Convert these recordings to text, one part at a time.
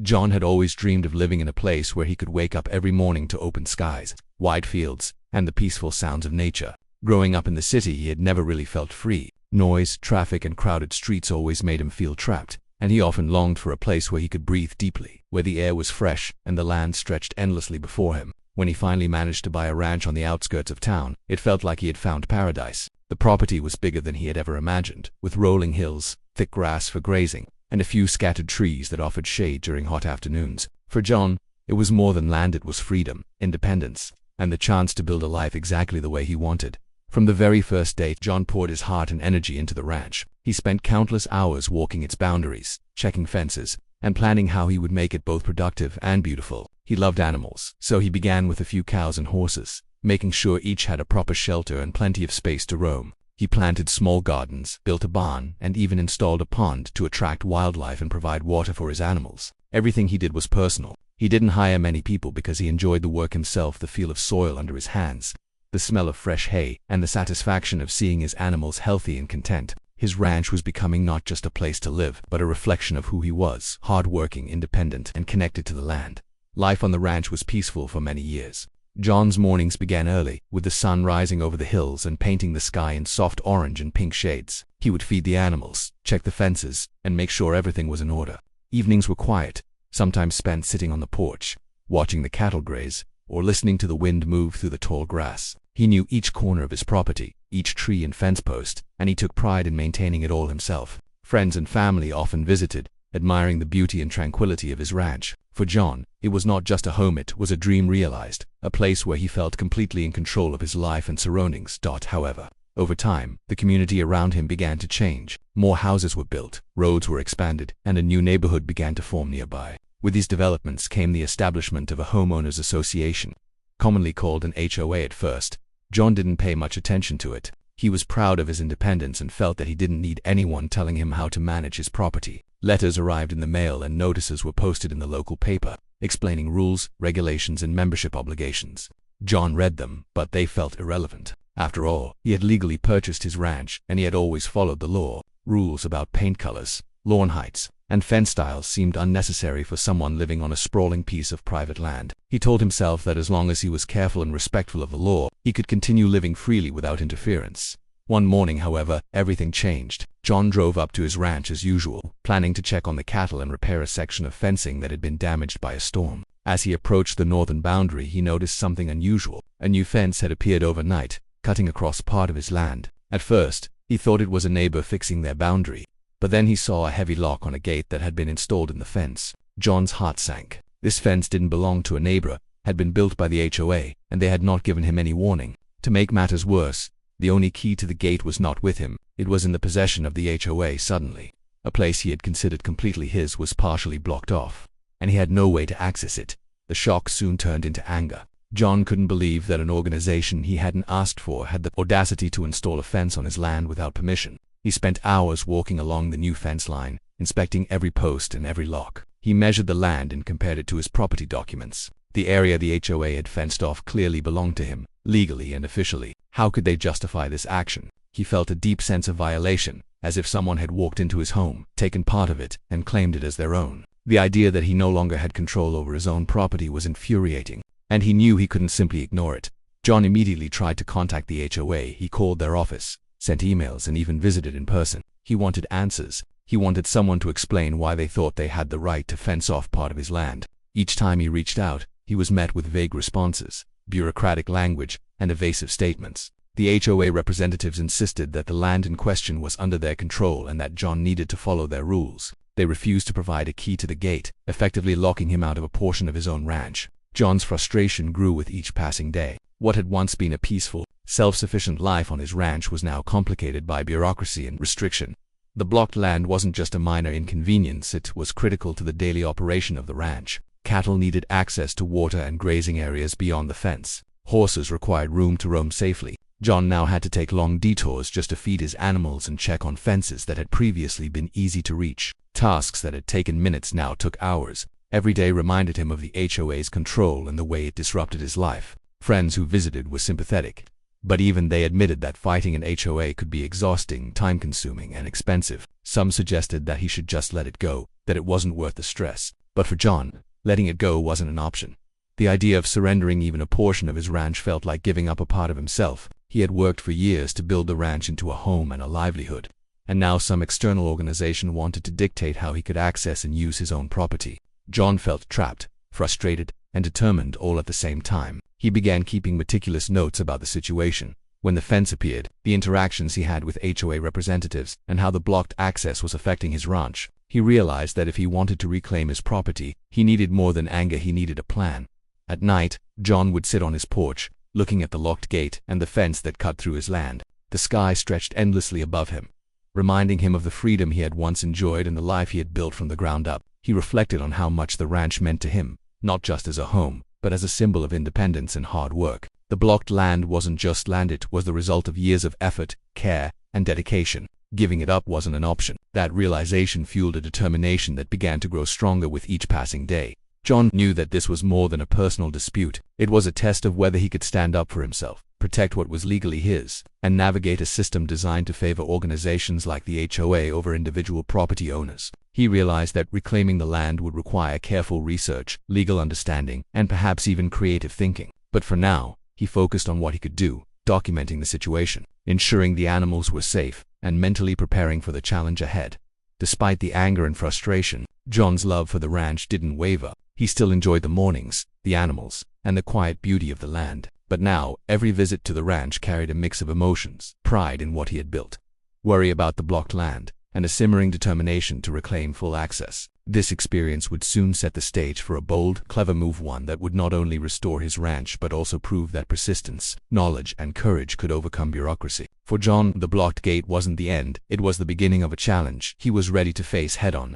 John had always dreamed of living in a place where he could wake up every morning to open skies, wide fields, and the peaceful sounds of nature. Growing up in the city, he had never really felt free. Noise, traffic, and crowded streets always made him feel trapped, and he often longed for a place where he could breathe deeply, where the air was fresh and the land stretched endlessly before him. When he finally managed to buy a ranch on the outskirts of town, it felt like he had found paradise. The property was bigger than he had ever imagined, with rolling hills, thick grass for grazing, and a few scattered trees that offered shade during hot afternoons. For John, it was more than land. It was freedom, independence, and the chance to build a life exactly the way he wanted. From the very first day, John poured his heart and energy into the ranch. He spent countless hours walking its boundaries, checking fences, and planning how he would make it both productive and beautiful. He loved animals, so he began with a few cows and horses, making sure each had a proper shelter and plenty of space to roam. He planted small gardens, built a barn, and even installed a pond to attract wildlife and provide water for his animals. Everything he did was personal. He didn't hire many people because he enjoyed the work himself, the feel of soil under his hands, the smell of fresh hay, and the satisfaction of seeing his animals healthy and content. His ranch was becoming not just a place to live, but a reflection of who he was: hard-working, independent, and connected to the land. Life on the ranch was peaceful for many years. John's mornings began early, with the sun rising over the hills and painting the sky in soft orange and pink shades. He would feed the animals, check the fences, and make sure everything was in order. Evenings were quiet, sometimes spent sitting on the porch, watching the cattle graze, or listening to the wind move through the tall grass. He knew each corner of his property, each tree and fence post, and he took pride in maintaining it all himself. Friends and family often visited, admiring the beauty and tranquility of his ranch. For John, it was not just a home, it was a dream realized, a place where he felt completely in control of his life and surroundings. However, over time, the community around him began to change. More houses were built, roads were expanded, and a new neighborhood began to form nearby. With these developments came the establishment of a homeowners association, commonly called an HOA. At first, John didn't pay much attention to it. He was proud of his independence and felt that he didn't need anyone telling him how to manage his property. Letters arrived in the mail and notices were posted in the local paper, explaining rules, regulations, and membership obligations. John read them, but they felt irrelevant. After all, he had legally purchased his ranch, and he had always followed the law. Rules about paint colors, lawn heights, and fence styles seemed unnecessary for someone living on a sprawling piece of private land. He told himself that as long as he was careful and respectful of the law, he could continue living freely without interference. One morning, however, everything changed. John drove up to his ranch as usual, planning to check on the cattle and repair a section of fencing that had been damaged by a storm. As he approached the northern boundary, he noticed something unusual. A new fence had appeared overnight, cutting across part of his land. At first, he thought it was a neighbor fixing their boundary, but then he saw a heavy lock on a gate that had been installed in the fence. John's heart sank. This fence didn't belong to a neighbor, had been built by the HOA, and they had not given him any warning. To make matters worse, the only key to the gate was not with him. It was in the possession of the HOA. Suddenly, a place he had considered completely his was partially blocked off, and he had no way to access it. The shock soon turned into anger. John couldn't believe that an organization he hadn't asked for had the audacity to install a fence on his land without permission. He spent hours walking along the new fence line, inspecting every post and every lock. He measured the land and compared it to his property documents. The area the HOA had fenced off clearly belonged to him, legally and officially. How could they justify this action? He felt a deep sense of violation, as if someone had walked into his home, taken part of it, and claimed it as their own. The idea that he no longer had control over his own property was infuriating, and he knew he couldn't simply ignore it. John immediately tried to contact the HOA. He called their office, sent emails, and even visited in person. He wanted answers. He wanted someone to explain why they thought they had the right to fence off part of his land. Each time he reached out, he was met with vague responses, bureaucratic language, and evasive statements. The HOA representatives insisted that the land in question was under their control and that John needed to follow their rules. They refused to provide a key to the gate, effectively locking him out of a portion of his own ranch. John's frustration grew with each passing day. What had once been a peaceful, self-sufficient life on his ranch was now complicated by bureaucracy and restriction. The blocked land wasn't just a minor inconvenience, it was critical to the daily operation of the ranch. Cattle needed access to water and grazing areas beyond the fence. Horses required room to roam safely. John now had to take long detours just to feed his animals and check on fences that had previously been easy to reach. Tasks that had taken minutes now took hours. Every day reminded him of the HOA's control and the way it disrupted his life. Friends who visited were sympathetic, but even they admitted that fighting an HOA could be exhausting, time-consuming, and expensive. Some suggested that he should just let it go, that it wasn't worth the stress. But for John, letting it go wasn't an option. The idea of surrendering even a portion of his ranch felt like giving up a part of himself. He had worked for years to build the ranch into a home and a livelihood, and now some external organization wanted to dictate how he could access and use his own property. John felt trapped, frustrated, and determined all at the same time. He began keeping meticulous notes about the situation. When the fence appeared, the interactions he had with HOA representatives, and how the blocked access was affecting his ranch. He realized that if he wanted to reclaim his property, he needed more than anger, he needed a plan. At night, John would sit on his porch, looking at the locked gate and the fence that cut through his land. The sky stretched endlessly above him, reminding him of the freedom he had once enjoyed and the life he had built from the ground up. He reflected on how much the ranch meant to him, not just as a home, but as a symbol of independence and hard work. The blocked land wasn't just land, it was the result of years of effort, care, and dedication. Giving it up wasn't an option. That realization fueled a determination that began to grow stronger with each passing day. John knew that this was more than a personal dispute. It was a test of whether he could stand up for himself, protect what was legally his, and navigate a system designed to favor organizations like the HOA over individual property owners. He realized that reclaiming the land would require careful research, legal understanding, and perhaps even creative thinking. But for now, he focused on what he could do, documenting the situation, ensuring the animals were safe, and mentally preparing for the challenge ahead. Despite the anger and frustration, John's love for the ranch didn't waver. He still enjoyed the mornings, the animals, and the quiet beauty of the land. But now, every visit to the ranch carried a mix of emotions: pride in what he had built, worry about the blocked land, and a simmering determination to reclaim full access. This experience would soon set the stage for a bold, clever move, one that would not only restore his ranch but also prove that persistence, knowledge, and courage could overcome bureaucracy. For John, the blocked gate wasn't the end, it was the beginning of a challenge he was ready to face head-on.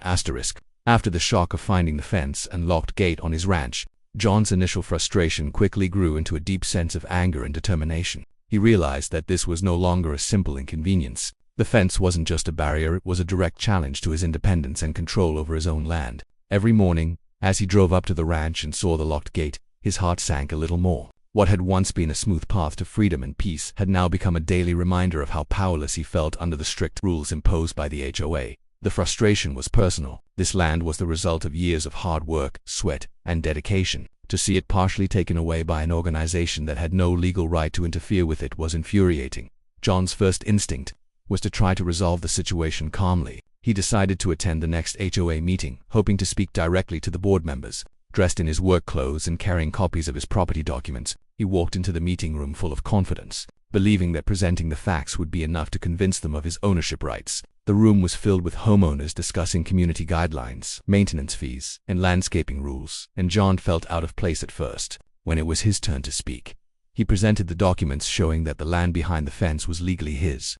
After the shock of finding the fence and locked gate on his ranch, John's initial frustration quickly grew into a deep sense of anger and determination. He realized that this was no longer a simple inconvenience. The fence wasn't just a barrier, it was a direct challenge to his independence and control over his own land. Every morning, as he drove up to the ranch and saw the locked gate, his heart sank a little more. What had once been a smooth path to freedom and peace had now become a daily reminder of how powerless he felt under the strict rules imposed by the HOA. The frustration was personal. This land was the result of years of hard work, sweat, and dedication. To see it partially taken away by an organization that had no legal right to interfere with it was infuriating. John's first instinct was to try to resolve the situation calmly. He decided to attend the next HOA meeting, hoping to speak directly to the board members. Dressed in his work clothes and carrying copies of his property documents, he walked into the meeting room full of confidence, believing that presenting the facts would be enough to convince them of his ownership rights. The room was filled with homeowners discussing community guidelines, maintenance fees, and landscaping rules, and John felt out of place at first. When it was his turn to speak, he presented the documents showing that the land behind the fence was legally his.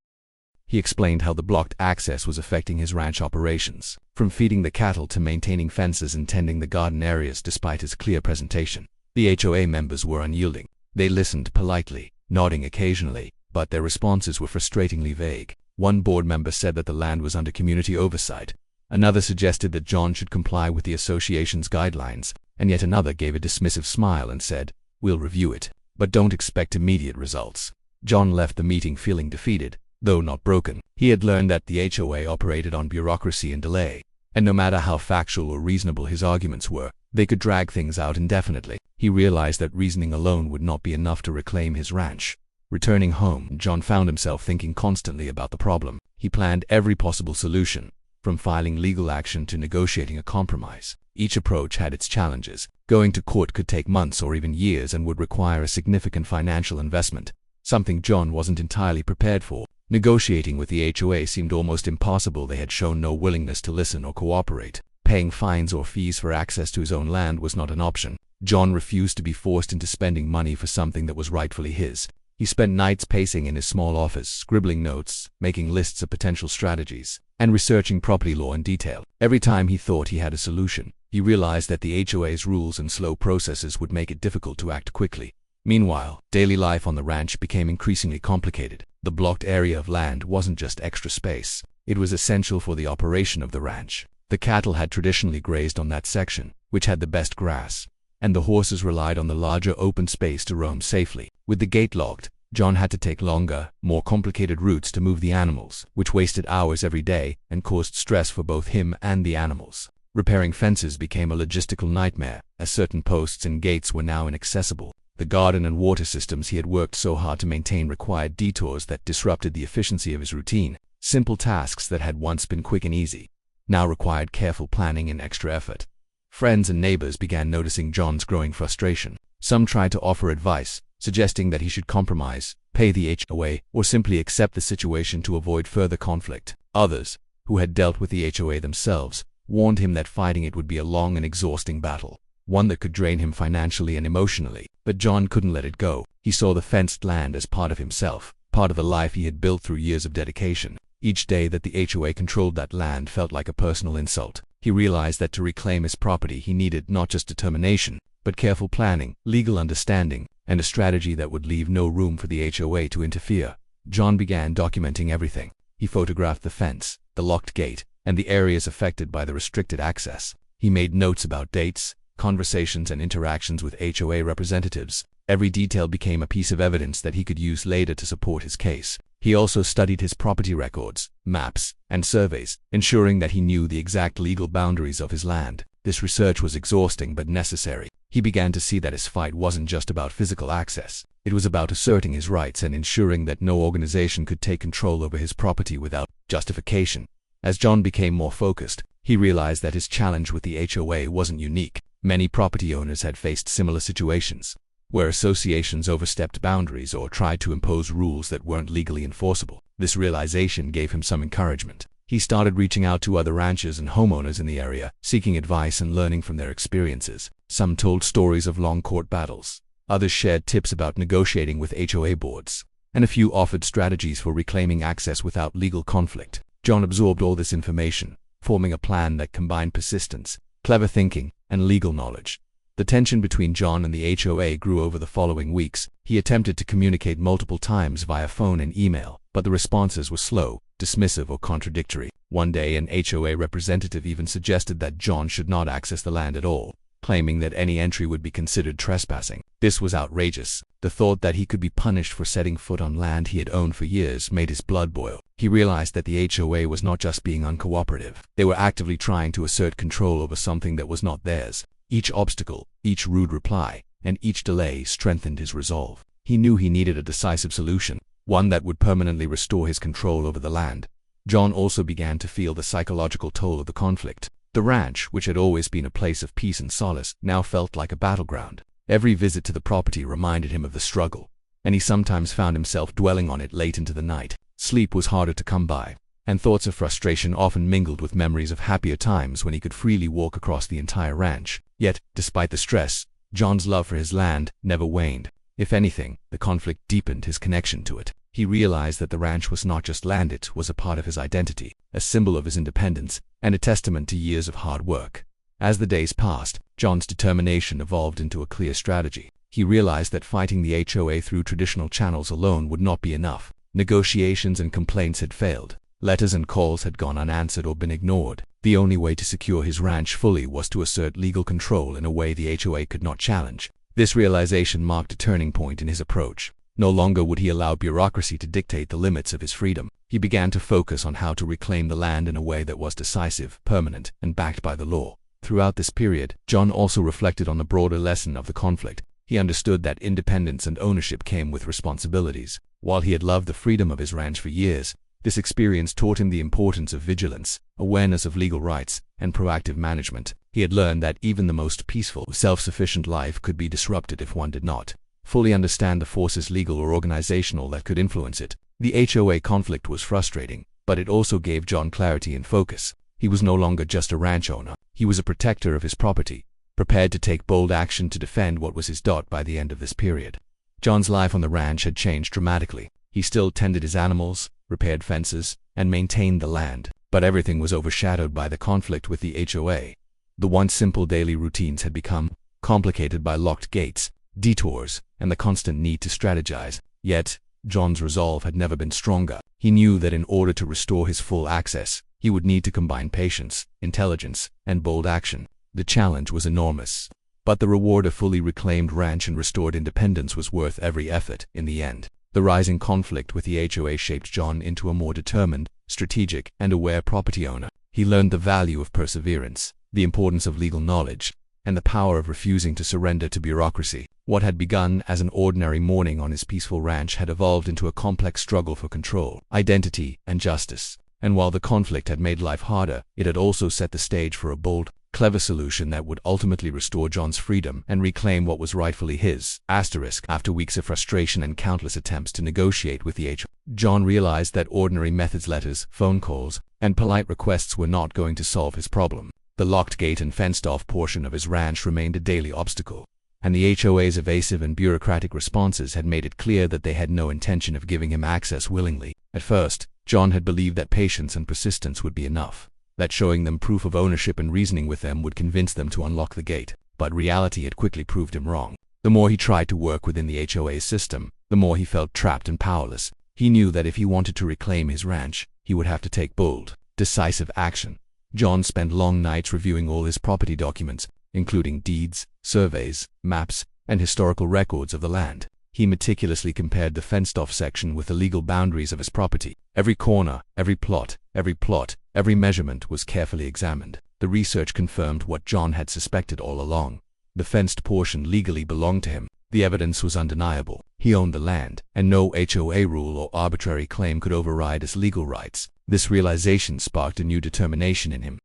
He explained how the blocked access was affecting his ranch operations, from feeding the cattle to maintaining fences and tending the garden areas. Despite his clear presentation, the HOA members were unyielding. They listened politely, nodding occasionally, but their responses were frustratingly vague. One board member said that the land was under community oversight. Another suggested that John should comply with the association's guidelines, and yet another gave a dismissive smile and said, "We'll review it, but don't expect immediate results." John left the meeting feeling defeated, though not broken. He had learned that the HOA operated on bureaucracy and delay, and no matter how factual or reasonable his arguments were, they could drag things out indefinitely. He realized that reasoning alone would not be enough to reclaim his ranch. Returning home, John found himself thinking constantly about the problem. He planned every possible solution, from filing legal action to negotiating a compromise. Each approach had its challenges. Going to court could take months or even years and would require a significant financial investment, something John wasn't entirely prepared for. Negotiating with the HOA seemed almost impossible. They had shown no willingness to listen or cooperate. Paying fines or fees for access to his own land was not an option. John refused to be forced into spending money for something that was rightfully his. He spent nights pacing in his small office, scribbling notes, making lists of potential strategies, and researching property law in detail. Every time he thought he had a solution, he realized that the HOA's rules and slow processes would make it difficult to act quickly. Meanwhile, daily life on the ranch became increasingly complicated. The blocked area of land wasn't just extra space. It was essential for the operation of the ranch. The cattle had traditionally grazed on that section, which had the best grass, and the horses relied on the larger open space to roam safely. With the gate locked, John had to take longer, more complicated routes to move the animals, which wasted hours every day and caused stress for both him and the animals. Repairing fences became a logistical nightmare, as certain posts and gates were now inaccessible. The garden and water systems he had worked so hard to maintain required detours that disrupted the efficiency of his routine. Simple tasks that had once been quick and easy now required careful planning and extra effort. Friends and neighbors began noticing John's growing frustration. Some tried to offer advice, suggesting that he should compromise, pay the HOA, or simply accept the situation to avoid further conflict. Others, who had dealt with the HOA themselves, warned him that fighting it would be a long and exhausting battle, one that could drain him financially and emotionally. But John couldn't let it go. He saw the fenced land as part of himself, part of the life he had built through years of dedication. Each day that the HOA controlled that land felt like a personal insult. He realized that to reclaim his property he needed not just determination, but careful planning, legal understanding, and a strategy that would leave no room for the HOA to interfere. John began documenting everything. He photographed the fence, the locked gate, and the areas affected by the restricted access. He made notes about dates, conversations, and interactions with HOA representatives. Every detail became a piece of evidence that he could use later to support his case. He also studied his property records, maps, and surveys, ensuring that he knew the exact legal boundaries of his land. This research was exhausting but necessary. He began to see that his fight wasn't just about physical access. It was about asserting his rights and ensuring that no organization could take control over his property without justification. As John became more focused, he realized that his challenge with the HOA wasn't unique. Many property owners had faced similar situations, where associations overstepped boundaries or tried to impose rules that weren't legally enforceable. This realization gave him some encouragement. He started reaching out to other ranchers and homeowners in the area, seeking advice and learning from their experiences. Some told stories of long court battles. Others shared tips about negotiating with HOA boards, and a few offered strategies for reclaiming access without legal conflict. John absorbed all this information, forming a plan that combined persistence, clever thinking, and legal knowledge. The tension between John and the HOA grew over the following weeks. He attempted to communicate multiple times via phone and email, but the responses were slow, dismissive, or contradictory. One day, an HOA representative even suggested that John should not access the land at all, claiming that any entry would be considered trespassing. This was outrageous. The thought that he could be punished for setting foot on land he had owned for years made his blood boil. He realized that the HOA was not just being uncooperative. They were actively trying to assert control over something that was not theirs. Each obstacle, each rude reply, and each delay strengthened his resolve. He knew he needed a decisive solution, one that would permanently restore his control over the land. John also began to feel the psychological toll of the conflict. The ranch, which had always been a place of peace and solace, now felt like a battleground. Every visit to the property reminded him of the struggle, and he sometimes found himself dwelling on it late into the night. Sleep was harder to come by, and thoughts of frustration often mingled with memories of happier times when he could freely walk across the entire ranch. Yet, despite the stress, John's love for his land never waned. If anything, the conflict deepened his connection to it. He realized that the ranch was not just land, it was a part of his identity, a symbol of his independence, and a testament to years of hard work. As the days passed, John's determination evolved into a clear strategy. He realized that fighting the HOA through traditional channels alone would not be enough. Negotiations and complaints had failed. Letters and calls had gone unanswered or been ignored. The only way to secure his ranch fully was to assert legal control in a way the HOA could not challenge. This realization marked a turning point in his approach. No longer would he allow bureaucracy to dictate the limits of his freedom. He began to focus on how to reclaim the land in a way that was decisive, permanent, and backed by the law. Throughout this period, John also reflected on the broader lesson of the conflict. He understood that independence and ownership came with responsibilities. While he had loved the freedom of his ranch for years, this experience taught him the importance of vigilance, awareness of legal rights, and proactive management. He had learned that even the most peaceful, self-sufficient life could be disrupted if one did not fully understand the forces, legal or organizational, that could influence it. The HOA conflict was frustrating, but it also gave John clarity and focus. He was no longer just a ranch owner. He was a protector of his property, prepared to take bold action to defend what was his. By the end of this period, John's life on the ranch had changed dramatically. He still tended his animals, repaired fences, and maintained the land, but everything was overshadowed by the conflict with the HOA. The once simple daily routines had become complicated by locked gates, detours, and the constant need to strategize. Yet, John's resolve had never been stronger. He knew that in order to restore his full access, he would need to combine patience, intelligence, and bold action. The challenge was enormous, but the reward of fully reclaimed ranch and restored independence was worth every effort. In the end, the rising conflict with the HOA shaped John into a more determined, strategic, and aware property owner. He learned the value of perseverance, the importance of legal knowledge, and the power of refusing to surrender to bureaucracy. What had begun as an ordinary morning on his peaceful ranch had evolved into a complex struggle for control, identity, and justice. And while the conflict had made life harder, it had also set the stage for a bold, clever solution that would ultimately restore John's freedom and reclaim what was rightfully his. After weeks of frustration and countless attempts to negotiate with the HOA, John realized that ordinary methods, letters, phone calls, and polite requests were not going to solve his problem. The locked gate and fenced-off portion of his ranch remained a daily obstacle, and the HOA's evasive and bureaucratic responses had made it clear that they had no intention of giving him access willingly. At first, John had believed that patience and persistence would be enough, that showing them proof of ownership and reasoning with them would convince them to unlock the gate. But reality had quickly proved him wrong. The more he tried to work within the HOA's system, the more he felt trapped and powerless. He knew that if he wanted to reclaim his ranch, he would have to take bold, decisive action. John spent long nights reviewing all his property documents, including deeds, surveys, maps, and historical records of the land. He meticulously compared the fenced-off section with the legal boundaries of his property. Every corner, every plot, every measurement was carefully examined. The research confirmed what John had suspected all along. The fenced portion legally belonged to him. The evidence was undeniable. He owned the land, and no HOA rule or arbitrary claim could override his legal rights. This realization sparked a new determination in him.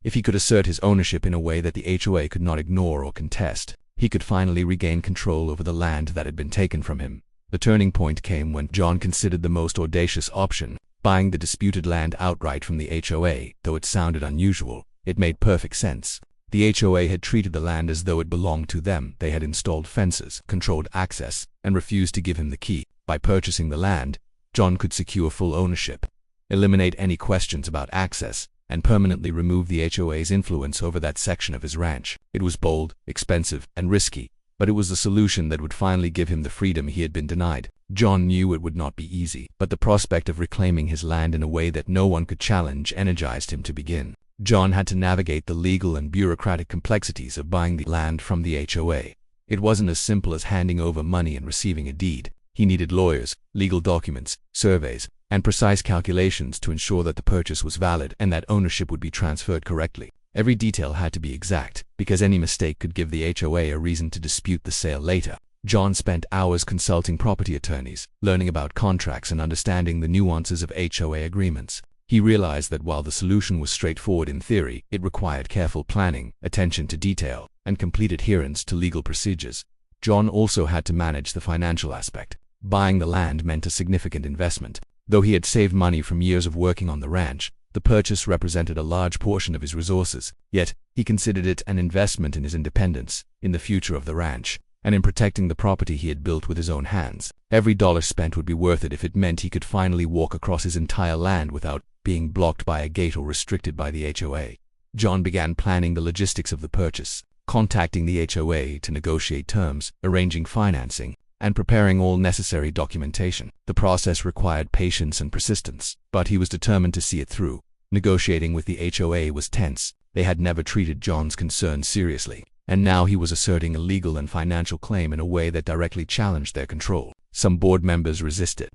If he could assert his ownership in a way that the HOA could not ignore or contest, he could finally regain control over the land that had been taken from him. The turning point came when John considered the most audacious option, buying the disputed land outright from the HOA. Though it sounded unusual, it made perfect sense. The HOA had treated the land as though it belonged to them. They had installed fences, controlled access, and refused to give him the key. By purchasing the land, John could secure full ownership, eliminate any questions about access, and permanently remove the HOA's influence over that section of his ranch. It was bold, expensive, and risky, but it was the solution that would finally give him the freedom he had been denied. John knew it would not be easy, but the prospect of reclaiming his land in a way that no one could challenge energized him to begin. John had to navigate the legal and bureaucratic complexities of buying the land from the HOA. It wasn't as simple as handing over money and receiving a deed. He needed lawyers, legal documents, surveys, and precise calculations to ensure that the purchase was valid and that ownership would be transferred correctly. Every detail had to be exact, because any mistake could give the HOA a reason to dispute the sale later. John spent hours consulting property attorneys, learning about contracts and understanding the nuances of HOA agreements. He realized that while the solution was straightforward in theory, it required careful planning, attention to detail, and complete adherence to legal procedures. John also had to manage the financial aspect. Buying the land meant a significant investment. Though he had saved money from years of working on the ranch, the purchase represented a large portion of his resources. Yet, he considered it an investment in his independence, in the future of the ranch, and in protecting the property he had built with his own hands. Every dollar spent would be worth it if it meant he could finally walk across his entire land without being blocked by a gate or restricted by the HOA. John began planning the logistics of the purchase, contacting the HOA to negotiate terms, arranging financing, and preparing all necessary documentation. The process required patience and persistence, but he was determined to see it through. Negotiating with the HOA was tense. They had never treated John's concerns seriously, and now he was asserting a legal and financial claim in a way that directly challenged their control. Some board members resisted,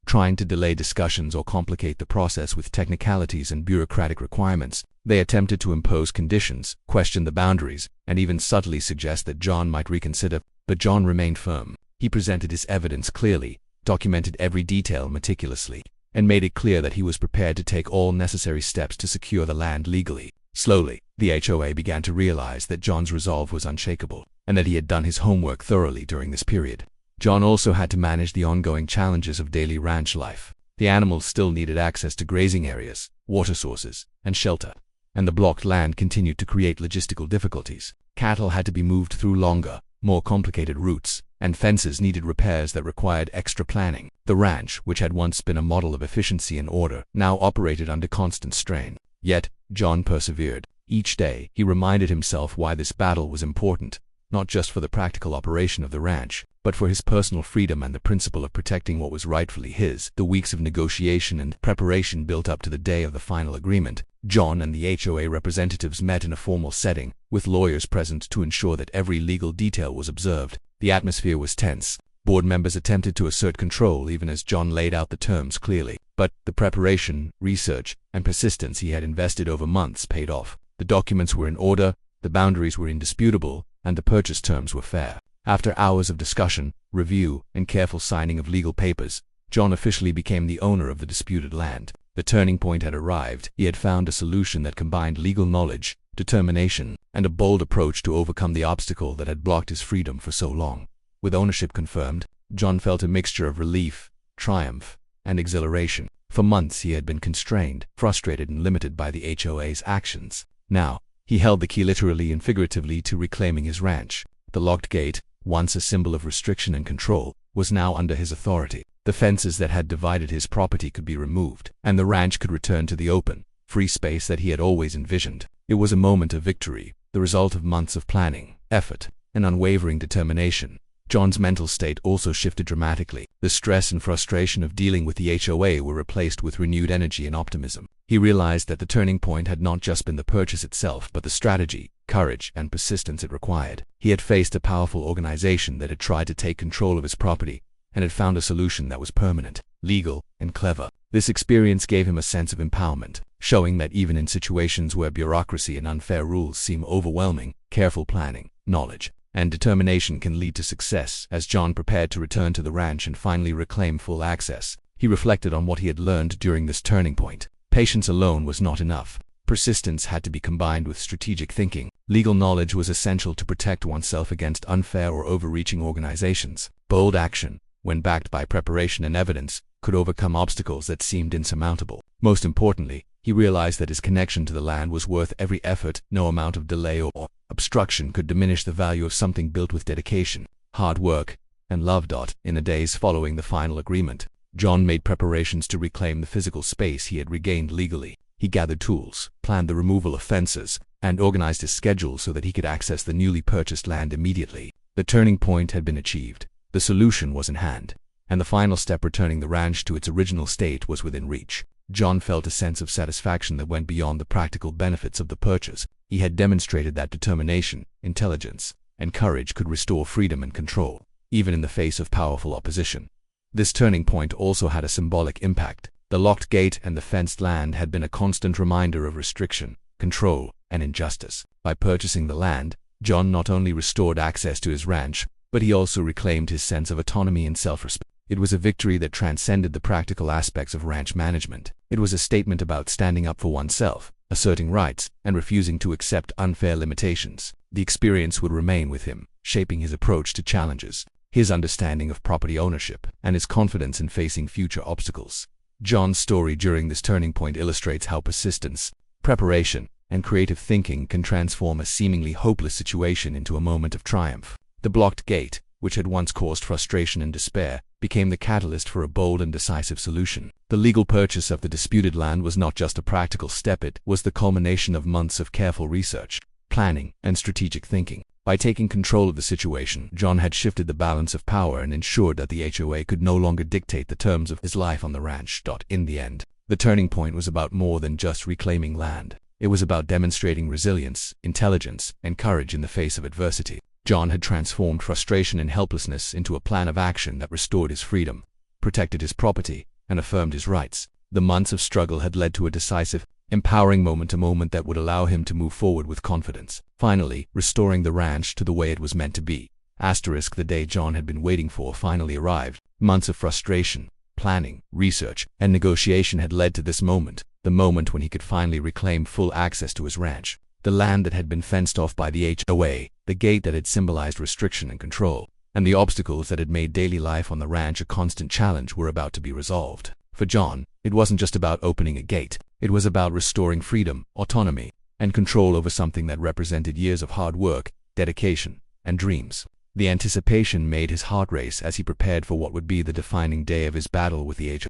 trying to delay discussions or complicate the process with technicalities and bureaucratic requirements. They attempted to impose conditions, question the boundaries, and even subtly suggest that John might reconsider, but John remained firm. He presented his evidence clearly, documented every detail meticulously, and made it clear that he was prepared to take all necessary steps to secure the land legally. Slowly, the HOA began to realize that John's resolve was unshakable, and that he had done his homework thoroughly during this period. John also had to manage the ongoing challenges of daily ranch life. The animals still needed access to grazing areas, water sources, and shelter, and the blocked land continued to create logistical difficulties. Cattle had to be moved through longer, more complicated routes, and fences needed repairs that required extra planning. The ranch, which had once been a model of efficiency and order, now operated under constant strain. Yet, John persevered. Each day, he reminded himself why this battle was important, not just for the practical operation of the ranch, but for his personal freedom and the principle of protecting what was rightfully his. The weeks of negotiation and preparation built up to the day of the final agreement. John and the HOA representatives met in a formal setting, with lawyers present to ensure that every legal detail was observed. The atmosphere was tense. Board members attempted to assert control even as John laid out the terms clearly. But the preparation, research, and persistence he had invested over months paid off. The documents were in order, the boundaries were indisputable, and the purchase terms were fair. After hours of discussion, review, and careful signing of legal papers, John officially became the owner of the disputed land. The turning point had arrived. He had found a solution that combined legal knowledge, determination, and a bold approach to overcome the obstacle that had blocked his freedom for so long. With ownership confirmed, John felt a mixture of relief, triumph, and exhilaration. For months he had been constrained, frustrated, and limited by the HOA's actions. Now, he held the key literally and figuratively to reclaiming his ranch. The locked gate, once a symbol of restriction and control, was now under his authority. The fences that had divided his property could be removed, and the ranch could return to the open, free space that he had always envisioned. It was a moment of victory, the result of months of planning, effort, and unwavering determination. John's mental state also shifted dramatically. The stress and frustration of dealing with the HOA were replaced with renewed energy and optimism. He realized that the turning point had not just been the purchase itself, but the strategy, courage, and persistence it required. He had faced a powerful organization that had tried to take control of his property, and had found a solution that was permanent, legal, and clever. This experience gave him a sense of empowerment, showing that even in situations where bureaucracy and unfair rules seem overwhelming, careful planning, knowledge, and determination can lead to success. As John prepared to return to the ranch and finally reclaim full access, he reflected on what he had learned during this turning point. Patience alone was not enough. Persistence had to be combined with strategic thinking. Legal knowledge was essential to protect oneself against unfair or overreaching organizations. Bold action, when backed by preparation and evidence, could overcome obstacles that seemed insurmountable. Most importantly, he realized that his connection to the land was worth every effort. No amount of delay or obstruction could diminish the value of something built with dedication, hard work, and love. In the days following the final agreement, John made preparations to reclaim the physical space he had regained legally. He gathered tools, planned the removal of fences, and organized his schedule so that he could access the newly purchased land immediately. The turning point had been achieved. The solution was in hand, and the final step, returning the ranch to its original state, was within reach. John felt a sense of satisfaction that went beyond the practical benefits of the purchase. He had demonstrated that determination, intelligence, and courage could restore freedom and control, even in the face of powerful opposition. This turning point also had a symbolic impact. The locked gate and the fenced land had been a constant reminder of restriction, control, and injustice. By purchasing the land, John not only restored access to his ranch, but he also reclaimed his sense of autonomy and self-respect. It was a victory that transcended the practical aspects of ranch management. It was a statement about standing up for oneself, asserting rights, and refusing to accept unfair limitations. The experience would remain with him, shaping his approach to challenges, his understanding of property ownership, and his confidence in facing future obstacles. John's story during this turning point illustrates how persistence, preparation, and creative thinking can transform a seemingly hopeless situation into a moment of triumph. The blocked gate, which had once caused frustration and despair, became the catalyst for a bold and decisive solution. The legal purchase of the disputed land was not just a practical step, it was the culmination of months of careful research, planning, and strategic thinking. By taking control of the situation, John had shifted the balance of power and ensured that the HOA could no longer dictate the terms of his life on the ranch. In the end, the turning point was about more than just reclaiming land. It was about demonstrating resilience, intelligence, and courage in the face of adversity. John had transformed frustration and helplessness into a plan of action that restored his freedom, protected his property, and affirmed his rights. The months of struggle had led to a decisive, empowering moment, a moment that would allow him to move forward with confidence, finally restoring the ranch to the way it was meant to be. The day John had been waiting for finally arrived. Months of frustration, planning, research, and negotiation had led to this moment, the moment when he could finally reclaim full access to his ranch. The land that had been fenced off by the HOA, the gate that had symbolized restriction and control, and the obstacles that had made daily life on the ranch a constant challenge were about to be resolved. For John, it wasn't just about opening a gate. It was about restoring freedom, autonomy, and control over something that represented years of hard work, dedication, and dreams. The anticipation made his heart race as he prepared for what would be the defining day of his battle with the HOA.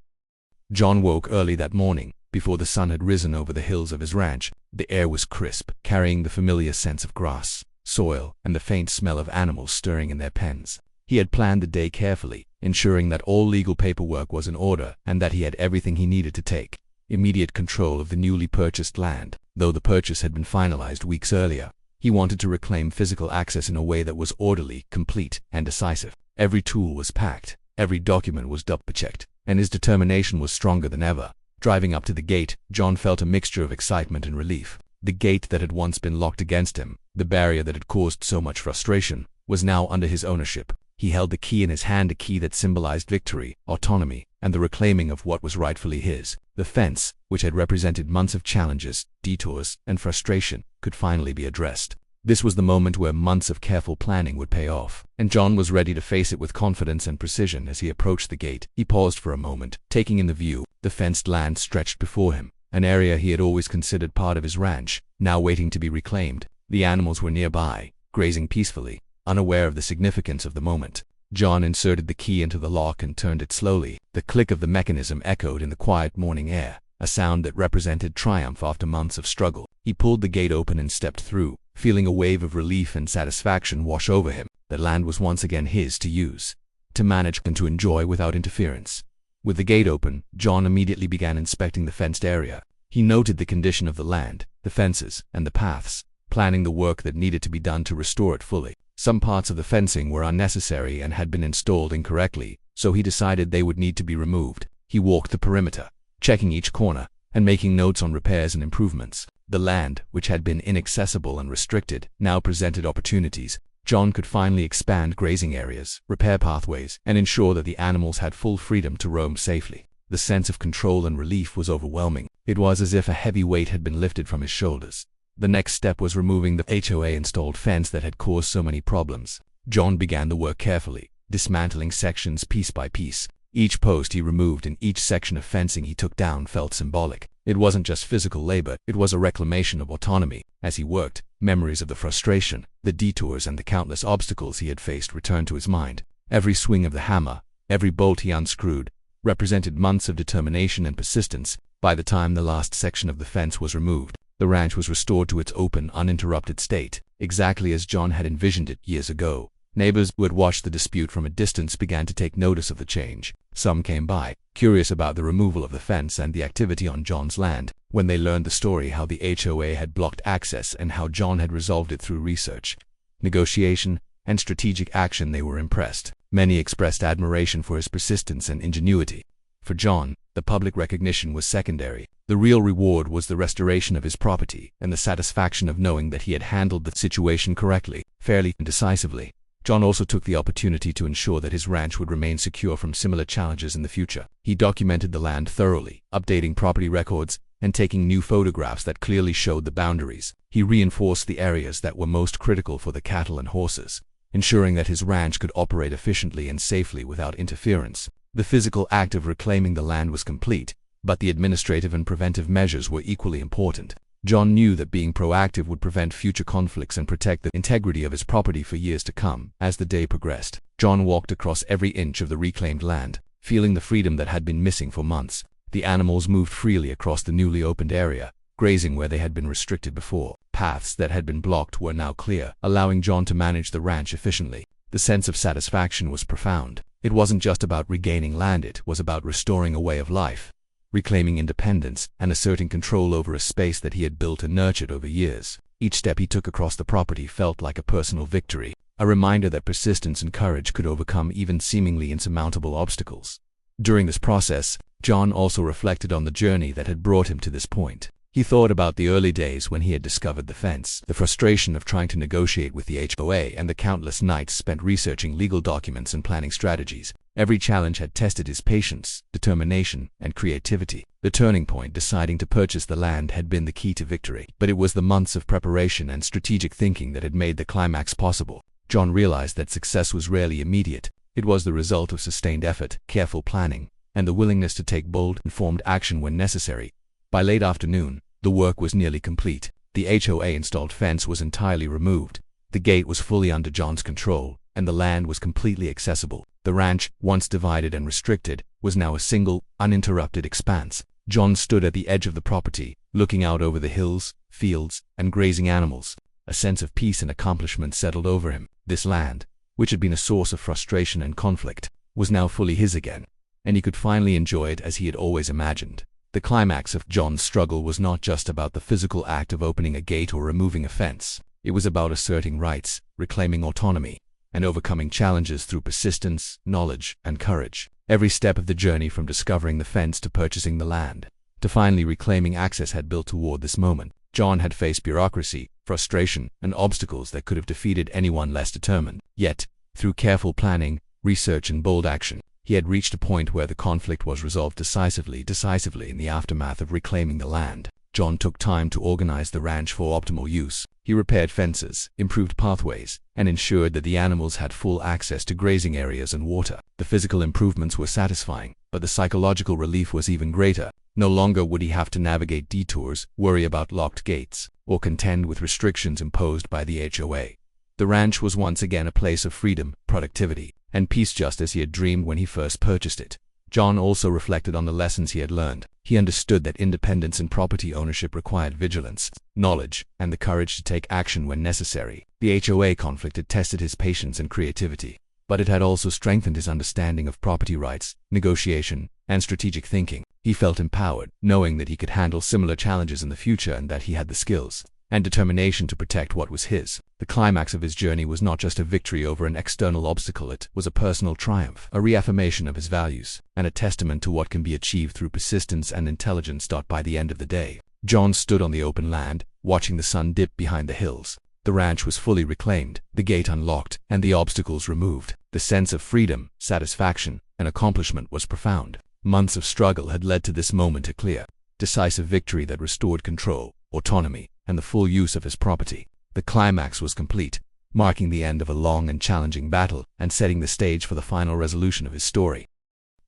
John woke early that morning, before the sun had risen over the hills of his ranch. The air was crisp, carrying the familiar sense of grass, soil, and the faint smell of animals stirring in their pens. He had planned the day carefully, ensuring that all legal paperwork was in order and that he had everything he needed to take immediate control of the newly purchased land. Though the purchase had been finalized weeks earlier, he wanted to reclaim physical access in a way that was orderly, complete, and decisive. Every tool was packed, every document was double-checked, and his determination was stronger than ever. Driving up to the gate, John felt a mixture of excitement and relief. The gate that had once been locked against him, the barrier that had caused so much frustration, was now under his ownership. He held the key in his hand, a key that symbolized victory, autonomy, and the reclaiming of what was rightfully his. The fence, which had represented months of challenges, detours, and frustration, could finally be addressed. This was the moment where months of careful planning would pay off, and John was ready to face it with confidence and precision. As he approached the gate, he paused for a moment, taking in the view. The fenced land stretched before him, an area he had always considered part of his ranch, now waiting to be reclaimed. The animals were nearby, grazing peacefully, unaware of the significance of the moment. John inserted the key into the lock and turned it slowly. The click of the mechanism echoed in the quiet morning air, a sound that represented triumph after months of struggle. He pulled the gate open and stepped through, feeling a wave of relief and satisfaction wash over him. The land was once again his to use, to manage, and to enjoy without interference. With the gate open, John immediately began inspecting the fenced area. He noted the condition of the land, the fences, and the paths, planning the work that needed to be done to restore it fully. Some parts of the fencing were unnecessary and had been installed incorrectly, so he decided they would need to be removed. He walked the perimeter, checking each corner, and making notes on repairs and improvements. The land, which had been inaccessible and restricted, now presented opportunities. John could finally expand grazing areas, repair pathways, and ensure that the animals had full freedom to roam safely. The sense of control and relief was overwhelming. It was as if a heavy weight had been lifted from his shoulders. The next step was removing the HOA-installed fence that had caused so many problems. John began the work carefully, dismantling sections piece by piece. Each post he removed and each section of fencing he took down felt symbolic. It wasn't just physical labor, it was a reclamation of autonomy. As he worked, memories of the frustration, the detours, and the countless obstacles he had faced returned to his mind. Every swing of the hammer, every bolt he unscrewed, represented months of determination and persistence. By the time the last section of the fence was removed, the ranch was restored to its open, uninterrupted state, exactly as John had envisioned it years ago. Neighbors who had watched the dispute from a distance began to take notice of the change. Some came by, curious about the removal of the fence and the activity on John's land. When they learned the story, how the HOA had blocked access and how John had resolved it through research, negotiation, and strategic action, they were impressed. Many expressed admiration for his persistence and ingenuity. For John, the public recognition was secondary. The real reward was the restoration of his property and the satisfaction of knowing that he had handled the situation correctly, fairly, and decisively. John also took the opportunity to ensure that his ranch would remain secure from similar challenges in the future. He documented the land thoroughly, updating property records and taking new photographs that clearly showed the boundaries. He reinforced the areas that were most critical for the cattle and horses, ensuring that his ranch could operate efficiently and safely without interference. The physical act of reclaiming the land was complete, but the administrative and preventive measures were equally important. John knew that being proactive would prevent future conflicts and protect the integrity of his property for years to come. As the day progressed, John walked across every inch of the reclaimed land, feeling the freedom that had been missing for months. The animals moved freely across the newly opened area, grazing where they had been restricted before. Paths that had been blocked were now clear, allowing John to manage the ranch efficiently. The sense of satisfaction was profound. It wasn't just about regaining land, it was about restoring a way of life, reclaiming independence, and asserting control over a space that he had built and nurtured over years. Each step he took across the property felt like a personal victory, a reminder that persistence and courage could overcome even seemingly insurmountable obstacles. During this process, John also reflected on the journey that had brought him to this point. He thought about the early days when he had discovered the fence, the frustration of trying to negotiate with the HOA, and the countless nights spent researching legal documents and planning strategies. Every challenge had tested his patience, determination, and creativity. The turning point, deciding to purchase the land, had been the key to victory. But it was the months of preparation and strategic thinking that had made the climax possible. John realized that success was rarely immediate. It was the result of sustained effort, careful planning, and the willingness to take bold, informed action when necessary. By late afternoon, the work was nearly complete. The HOA-installed fence was entirely removed. The gate was fully under John's control, and the land was completely accessible. The ranch, once divided and restricted, was now a single, uninterrupted expanse. John stood at the edge of the property, looking out over the hills, fields, and grazing animals. A sense of peace and accomplishment settled over him. This land, which had been a source of frustration and conflict, was now fully his again, and he could finally enjoy it as he had always imagined. The climax of John's struggle was not just about the physical act of opening a gate or removing a fence. It was about asserting rights, reclaiming autonomy, and overcoming challenges through persistence, knowledge, and courage. Every step of the journey, from discovering the fence to purchasing the land, to finally reclaiming access, had built toward this moment. John had faced bureaucracy, frustration, and obstacles that could have defeated anyone less determined. Yet, through careful planning, research, and bold action, he had reached a point where the conflict was resolved decisively in the aftermath of reclaiming the land. John took time to organize the ranch for optimal use. He repaired fences, improved pathways, and ensured that the animals had full access to grazing areas and water. The physical improvements were satisfying, but the psychological relief was even greater. No longer would he have to navigate detours, worry about locked gates, or contend with restrictions imposed by the HOA. The ranch was once again a place of freedom, productivity, and peace, just as he had dreamed when he first purchased it. John also reflected on the lessons he had learned. He understood that independence in property ownership required vigilance, knowledge, and the courage to take action when necessary. The HOA conflict had tested his patience and creativity, but it had also strengthened his understanding of property rights, negotiation, and strategic thinking. He felt empowered, knowing that he could handle similar challenges in the future and that he had the skills and determination to protect what was his. The climax of his journey was not just a victory over an external obstacle, it was a personal triumph, a reaffirmation of his values, and a testament to what can be achieved through persistence and intelligence. By the end of the day, John stood on the open land, watching the sun dip behind the hills. The ranch was fully reclaimed, the gate unlocked, and the obstacles removed. The sense of freedom, satisfaction, and accomplishment was profound. Months of struggle had led to this moment, a clear, decisive victory that restored control, autonomy, and the full use of his property. The climax was complete, marking the end of a long and challenging battle and setting the stage for the final resolution of his story.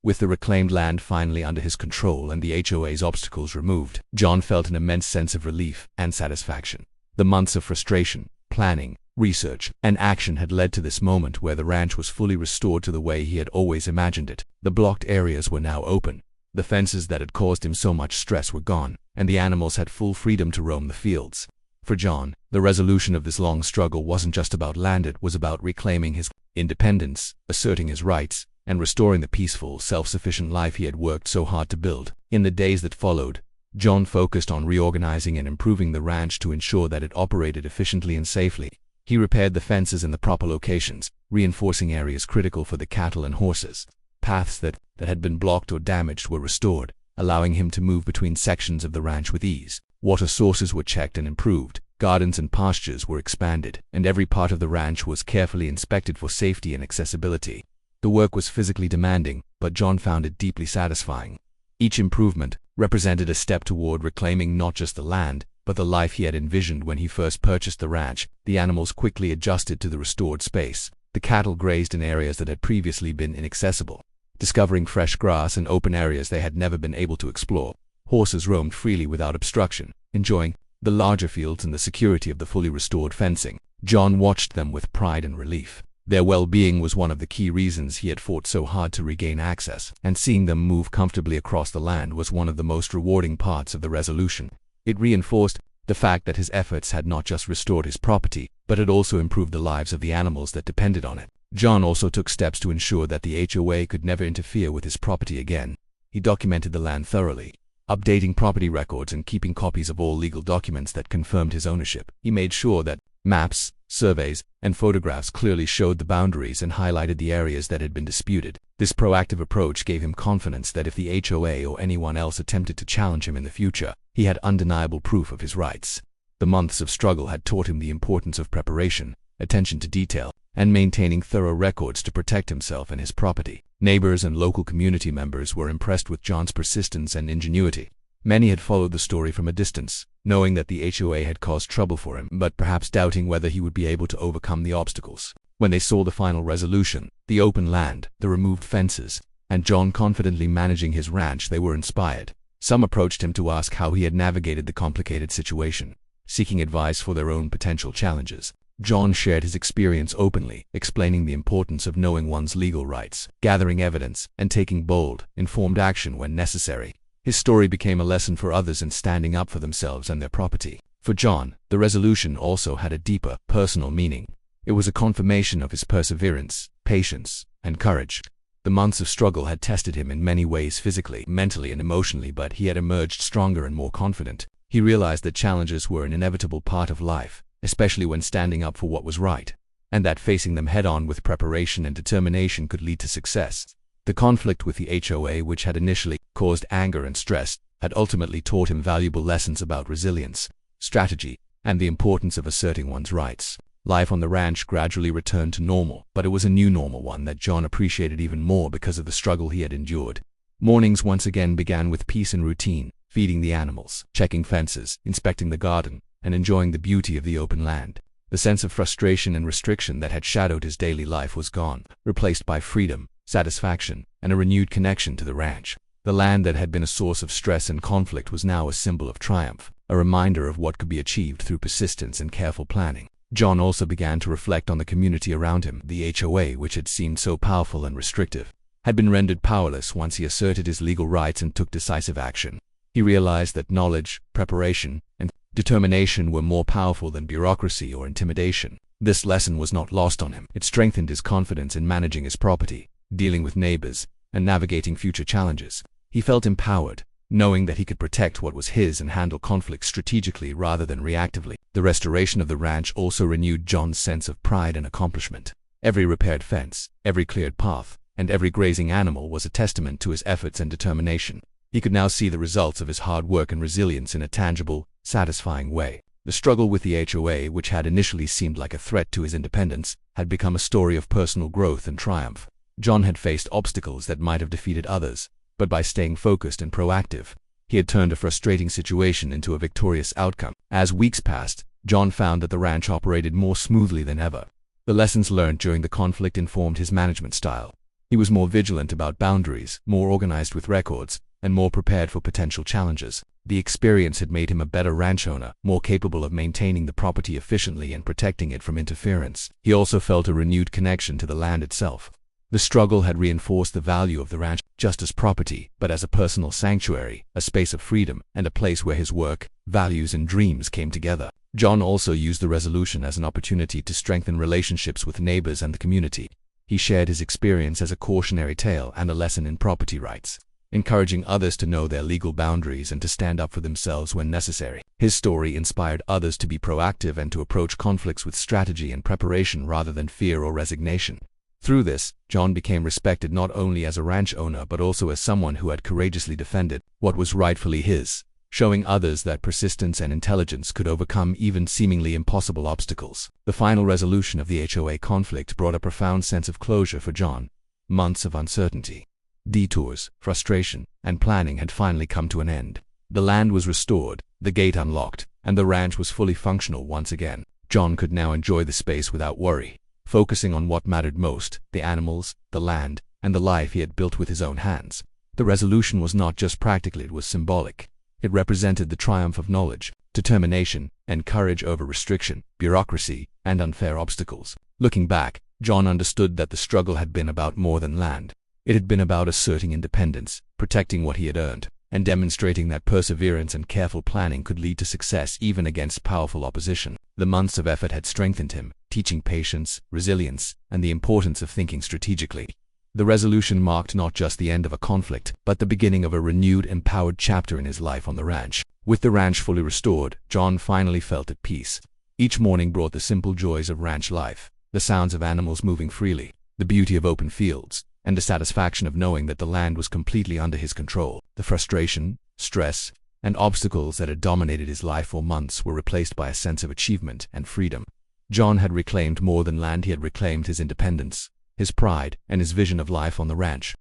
With the reclaimed land finally under his control and the HOA's obstacles removed, John felt an immense sense of relief and satisfaction. The months of frustration, planning, research, and action had led to this moment where the ranch was fully restored to the way he had always imagined it. The blocked areas were now open. The fences that had caused him so much stress were gone, and the animals had full freedom to roam the fields. For John, the resolution of this long struggle wasn't just about land, it was about reclaiming his independence, asserting his rights, and restoring the peaceful, self-sufficient life he had worked so hard to build. In the days that followed, John focused on reorganizing and improving the ranch to ensure that it operated efficiently and safely. He repaired the fences in the proper locations, reinforcing areas critical for the cattle and horses. Paths that had been blocked or damaged were restored, allowing him to move between sections of the ranch with ease. Water sources were checked and improved, gardens and pastures were expanded, and every part of the ranch was carefully inspected for safety and accessibility. The work was physically demanding, but John found it deeply satisfying. Each improvement represented a step toward reclaiming not just the land, but the life he had envisioned when he first purchased the ranch. The animals quickly adjusted to the restored space. The cattle grazed in areas that had previously been inaccessible, discovering fresh grass and open areas they had never been able to explore. Horses roamed freely without obstruction, enjoying the larger fields and the security of the fully restored fencing. John watched them with pride and relief. Their well-being was one of the key reasons he had fought so hard to regain access, and seeing them move comfortably across the land was one of the most rewarding parts of the resolution. It reinforced the fact that his efforts had not just restored his property, but had also improved the lives of the animals that depended on it. John also took steps to ensure that the HOA could never interfere with his property again. He documented the land thoroughly, updating property records and keeping copies of all legal documents that confirmed his ownership. He made sure that maps, surveys, and photographs clearly showed the boundaries and highlighted the areas that had been disputed. This proactive approach gave him confidence that if the HOA or anyone else attempted to challenge him in the future, he had undeniable proof of his rights. The months of struggle had taught him the importance of preparation, attention to detail, and maintaining thorough records to protect himself and his property. Neighbors and local community members were impressed with John's persistence and ingenuity. Many had followed the story from a distance, knowing that the HOA had caused trouble for him, but perhaps doubting whether he would be able to overcome the obstacles. When they saw the final resolution, the open land, the removed fences, and John confidently managing his ranch, they were inspired. Some approached him to ask how he had navigated the complicated situation, seeking advice for their own potential challenges. John shared his experience openly, explaining the importance of knowing one's legal rights, gathering evidence, and taking bold, informed action when necessary. His story became a lesson for others in standing up for themselves and their property. For John, the resolution also had a deeper, personal meaning. It was a confirmation of his perseverance, patience, and courage. The months of struggle had tested him in many ways, physically, mentally, and emotionally, but he had emerged stronger and more confident. He realized that challenges were an inevitable part of life, especially when standing up for what was right, and that facing them head-on with preparation and determination could lead to success. The conflict with the HOA, which had initially caused anger and stress, had ultimately taught him valuable lessons about resilience, strategy, and the importance of asserting one's rights. Life on the ranch gradually returned to normal, but it was a new normal one that John appreciated even more because of the struggle he had endured. Mornings once again began with peace and routine, feeding the animals, checking fences, inspecting the garden, and enjoying the beauty of the open land. The sense of frustration and restriction that had shadowed his daily life was gone, replaced by freedom, satisfaction, and a renewed connection to the ranch. The land that had been a source of stress and conflict was now a symbol of triumph, a reminder of what could be achieved through persistence and careful planning. John also began to reflect on the community around him. The HOA, which had seemed so powerful and restrictive, had been rendered powerless once he asserted his legal rights and took decisive action. He realized that knowledge, preparation, and determination were more powerful than bureaucracy or intimidation. This lesson was not lost on him. It strengthened his confidence in managing his property, dealing with neighbors, and navigating future challenges. He felt empowered, knowing that he could protect what was his and handle conflicts strategically rather than reactively. The restoration of the ranch also renewed John's sense of pride and accomplishment. Every repaired fence, every cleared path, and every grazing animal was a testament to his efforts and determination. He could now see the results of his hard work and resilience in a tangible, satisfying way. The struggle with the HOA, which had initially seemed like a threat to his independence, had become a story of personal growth and triumph. John had faced obstacles that might have defeated others, but by staying focused and proactive, he had turned a frustrating situation into a victorious outcome. As weeks passed, John found that the ranch operated more smoothly than ever. The lessons learned during the conflict informed his management style. He was more vigilant about boundaries, more organized with records, and more prepared for potential challenges. The experience had made him a better ranch owner, more capable of maintaining the property efficiently and protecting it from interference. He also felt a renewed connection to the land itself. The struggle had reinforced the value of the ranch, just as property, but as a personal sanctuary, a space of freedom, and a place where his work, values, and dreams came together. John also used the resolution as an opportunity to strengthen relationships with neighbors and the community. He shared his experience as a cautionary tale and a lesson in property rights, encouraging others to know their legal boundaries and to stand up for themselves when necessary. His story inspired others to be proactive and to approach conflicts with strategy and preparation rather than fear or resignation. Through this, John became respected not only as a ranch owner but also as someone who had courageously defended what was rightfully his, showing others that persistence and intelligence could overcome even seemingly impossible obstacles. The final resolution of the HOA conflict brought a profound sense of closure for John. Months of uncertainty, detours, frustration, and planning had finally come to an end. The land was restored, the gate unlocked, and the ranch was fully functional once again. John could now enjoy the space without worry, focusing on what mattered most: the animals, the land, and the life he had built with his own hands. The resolution was not just practical, it was symbolic. It represented the triumph of knowledge, determination, and courage over restriction, bureaucracy, and unfair obstacles. Looking back, John understood that the struggle had been about more than land. It had been about asserting independence, protecting what he had earned, and demonstrating that perseverance and careful planning could lead to success even against powerful opposition. The months of effort had strengthened him, teaching patience, resilience, and the importance of thinking strategically. The resolution marked not just the end of a conflict, but the beginning of a renewed, empowered chapter in his life on the ranch. With the ranch fully restored, John finally felt at peace. Each morning brought the simple joys of ranch life, the sounds of animals moving freely, the beauty of open fields, and the satisfaction of knowing that the land was completely under his control. The frustration, stress, and obstacles that had dominated his life for months were replaced by a sense of achievement and freedom. John had reclaimed more than land. He had reclaimed his independence, his pride, and his vision of life on the ranch.